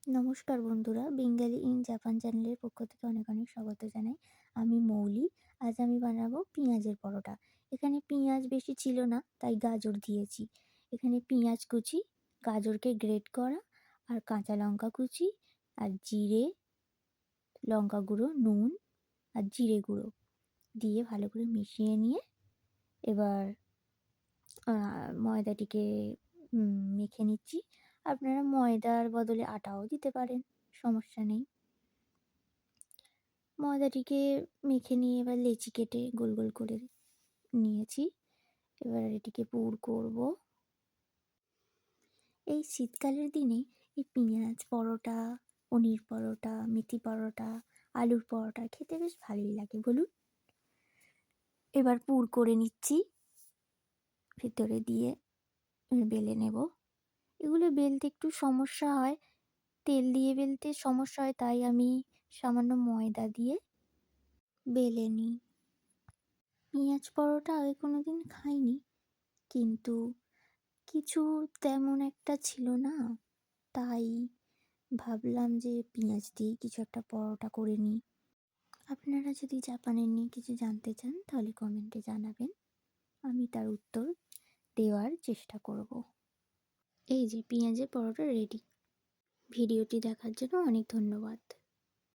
নমস্কার বন্ধুরা, Bengali in Japan চ্যানেলের পক্ষ থেকে অনেক অনেক স্বাগত জানাই। আমি মৌলি। আজ আমি বানাবো পেঁয়াজের পরোটা। এখানে পেঁয়াজ বেশি ছিল না, তাই গাজর দিয়েছি। এখানে পেঁয়াজ কুচি, গাজরকে গ্রেট করা, আর কাঁচা লঙ্কা কুচি, আর জিরে, লঙ্কা গুঁড়ো, নুন আর জিরে গুঁড়ো দিয়ে ভালো করে মিশিয়ে নিয়ে এবার ময়দাটিকে মেখে নিচ্ছি। আপনারা ময়দার বদলে আটাও দিতে পারেন, সমস্যা নেই। ময়দাটিকে মেখে নিয়ে এবার লেচি কেটে গোল গোল করে নিয়েছি। এবার এটিকে পুর করব। এই শীতকালের দিনে এই পেঁয়াজ পরোটা, পনির পরোটা, মেথি পরোটা, আলুর পরোটা খেতে বেশ ভালোই লাগে, বলুন। এবার পুর করে নিচ্ছি, ভেতরে দিয়ে বেলে নেব। এগুলো বেলতে একটু সমস্যা হয়, তেল দিয়ে বেলতে সমস্যা হয়, তাই আমি সামান্য ময়দা দিয়ে বেলে নিই। পেঁয়াজ পরোটা আগে কোনো দিন খাইনি, কিন্তু কিছু তেমন একটা ছিল না, তাই ভাবলাম যে পেঁয়াজ দিয়েই কিছু একটা পরোটা করে নিই। আপনারা যদি জাপানের নিয়ে কিছু জানতে চান তাহলে কমেন্টে জানাবেন, আমি তার উত্তর দেওয়ার চেষ্টা করব। এই যে পেঁয়াজের পরোটা রেডি। ভিডিওটি দেখার জন্য অনেক ধন্যবাদ।